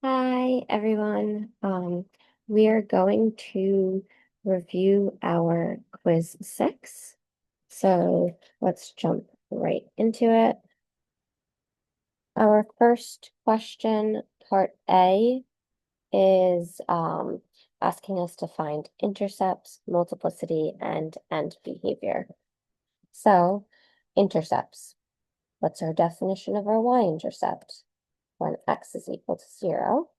Hi, everyone. We are going to review our quiz 6. So let's jump right into it. Our first question, part A, is asking us to find intercepts, multiplicity, and end behavior. So, intercepts. What's our definition of our y-intercept? When x is equal to 0.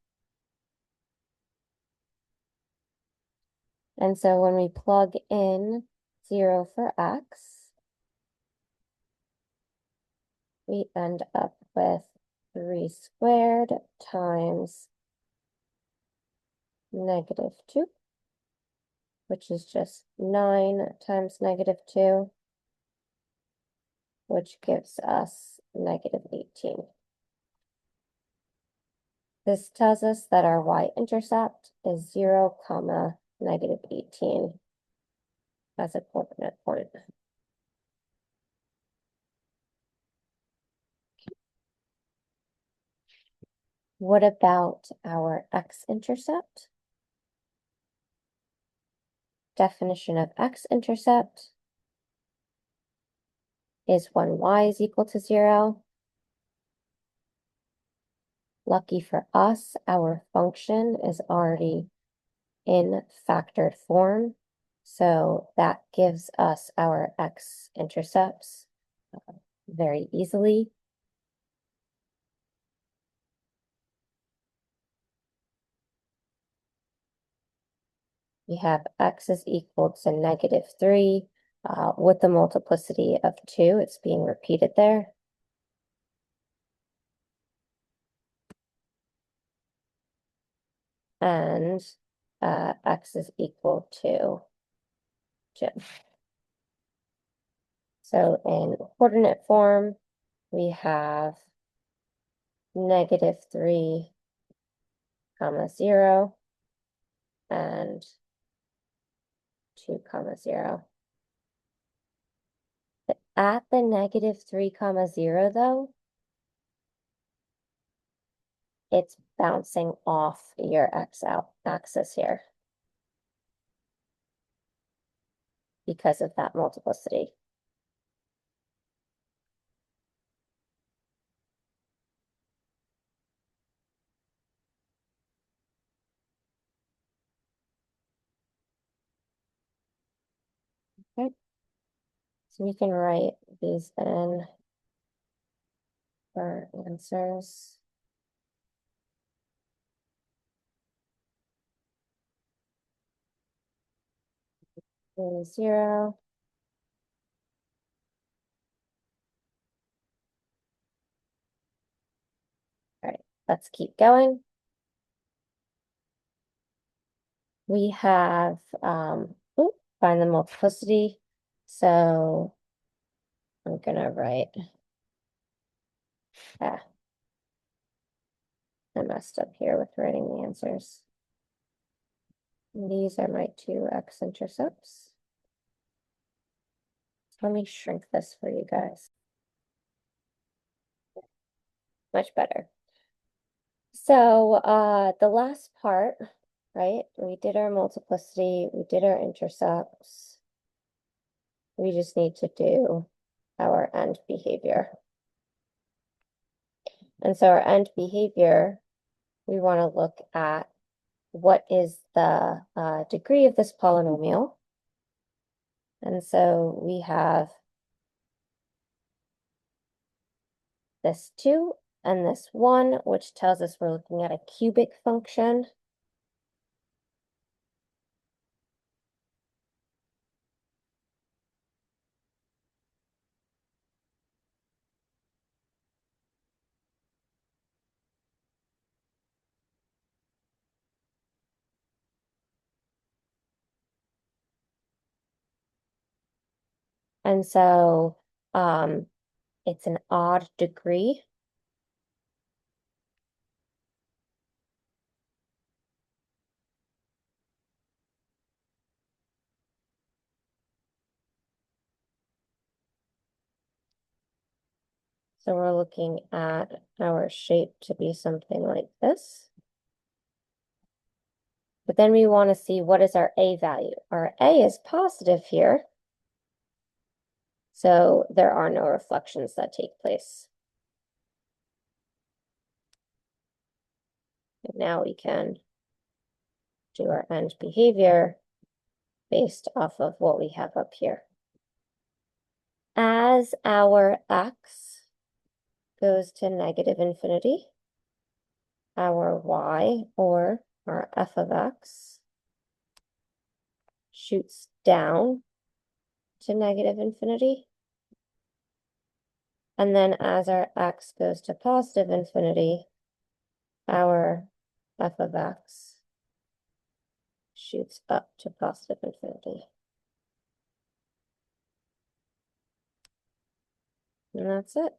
And so when we plug in 0 for x, we end up with 3 squared times -2, which is just 9 times -2, which gives us -18. This tells us that our y-intercept is 0, -18 as a coordinate point. What about our x-intercept? Definition of x-intercept is when y is equal to 0. Lucky for us, our function is already in factored form, so that gives us our x-intercepts very easily. We have x is equal to -3 with the multiplicity of 2. It's being repeated there. And x is equal to 2. So in coordinate form, we have -3, 0, and 2, 0. At the -3, 0, though, it's bouncing off your x-axis here because of that multiplicity. Okay, so we can write these in for answers. Zero. All right, let's keep going. We have, find the multiplicity. So I'm gonna write, I messed up here with writing the answers. And these are my two x-intercepts. Let me shrink this for you guys. Much better. So the last part, right? We did our multiplicity, we did our intercepts. We just need to do our end behavior. And so our end behavior, we want to look at what is the degree of this polynomial. And so we have this 2 and this 1, which tells us we're looking at a cubic function. And so it's an odd degree. So we're looking at our shape to be something like this. But then we want to see what is our A value. Our A is positive here, so there are no reflections that take place. And now we can do our end behavior based off of what we have up here. As our x goes to negative infinity, our y, or our f of x, shoots down to negative infinity. And then as our x goes to positive infinity, our f of x shoots up to positive infinity. And that's it.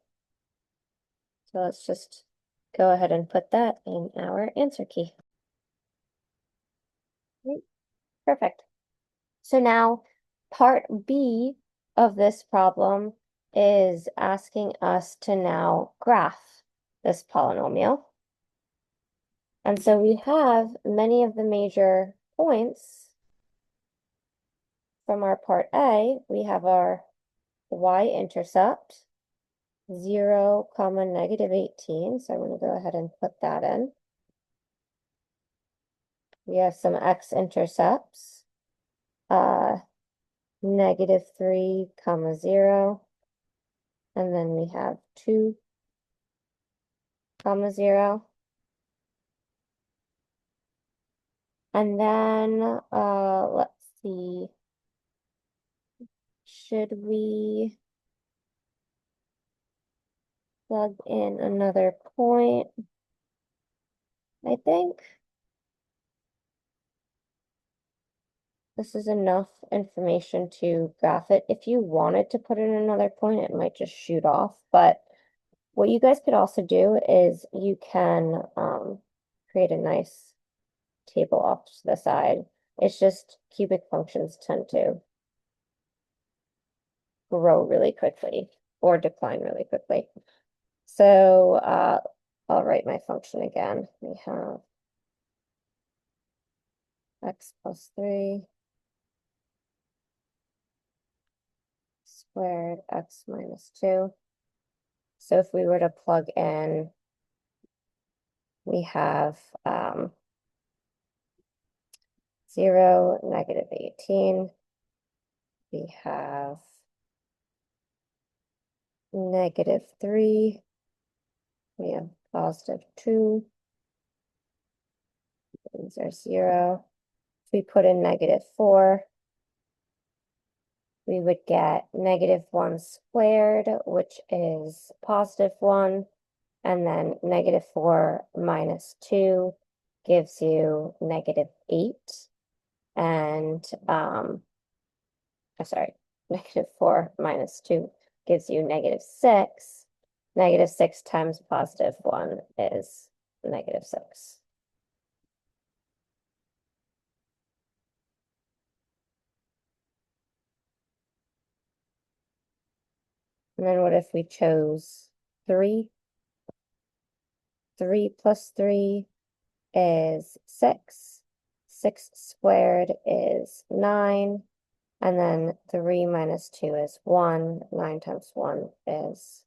So let's just go ahead and put that in our answer key. Perfect. So now part B of this problem is asking us to now graph this polynomial. And so we have many of the major points from our part A. We have our y-intercept, 0, negative 18. So I'm going to go ahead and put that in. We have some x-intercepts, negative 3, 0. And then we have 2, 0. And then, let's see, should we plug in another point? I think this is enough information to graph it. If you wanted to put in another point, it might just shoot off. But what you guys could also do is you can create a nice table off to the side. It's just cubic functions tend to grow really quickly or decline really quickly. So I'll write my function again. We have x plus 3 squared x minus 2. So if we were to plug in, we have 0, negative 18. We have negative 3. We have positive 2. These are 0. If we put in negative 4, we would get negative 1 squared, which is positive 1. And then negative 4 minus 2 gives you negative 8. And, sorry, negative 4 minus 2 gives you negative 6. Negative 6 times positive 1 is negative 6. And then what if we chose 3? 3 plus 3 is 6. 6 squared is 9. And then 3 minus 2 is 1. 9 times 1 is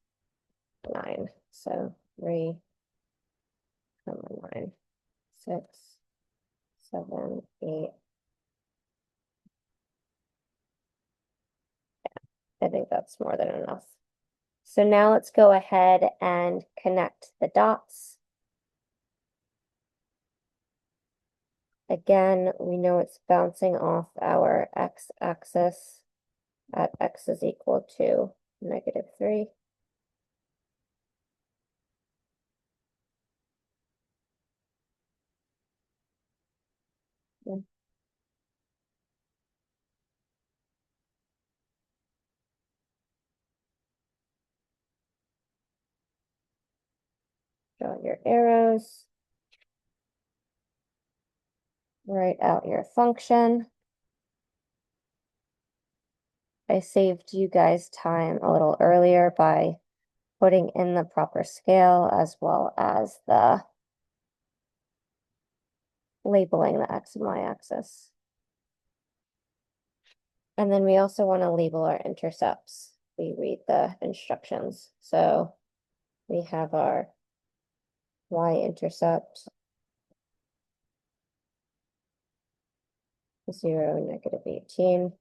9. So 3, 9, 6, 7, 8. I think that's more than enough. So now let's go ahead and connect the dots. Again, we know it's bouncing off our x-axis at x is equal to negative 3. Draw your arrows. Write out your function. I saved you guys time a little earlier by putting in the proper scale as well as the labeling the X and Y axis. And then we also want to label our intercepts. We read the instructions. So we have our y-intercept 0, -18.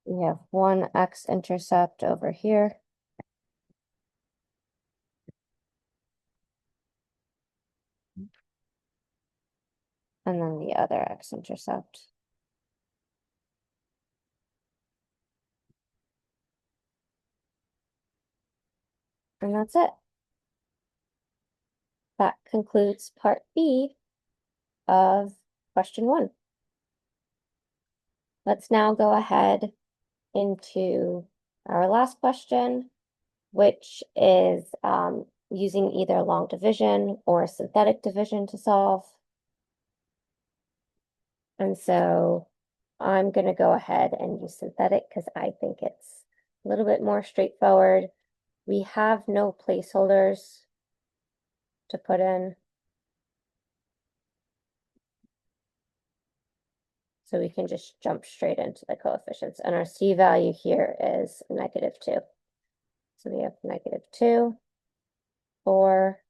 We have one x-intercept over here. And then the other x-intercept. And that's it. That concludes part B of question 1. Let's now go ahead into our last question, which is using either long division or synthetic division to solve. And so I'm going to go ahead and use synthetic because I think it's a little bit more straightforward. We have no placeholders to put in. So we can just jump straight into the coefficients. And our C value here is -2. So we have -2, 4,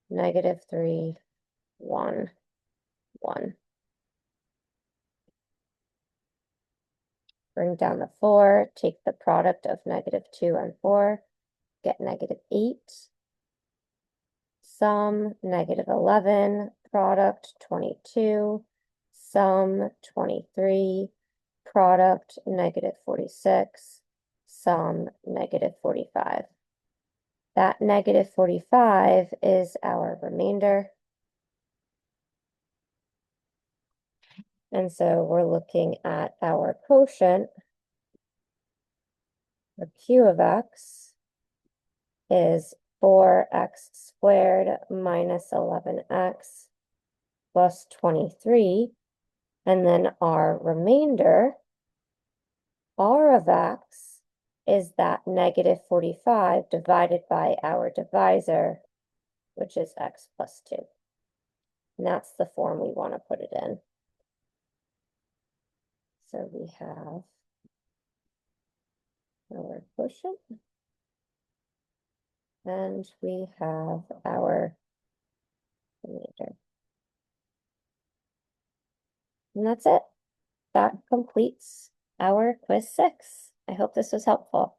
-3, 1, 1. Bring down the 4, take the product of -2 and 4, get -8. Sum, -11, product, 22, sum, 23, product, -46, sum, -45. That -45 is our remainder. And so we're looking at our quotient, or Q of x, is 4x squared minus 11x plus 23. And then our remainder, R of x, is that -45 divided by our divisor, which is x plus 2. And that's the form we want to put it in. So we have our quotient, and we have our remainder. And that's it. That completes our quiz 6. I hope this was helpful.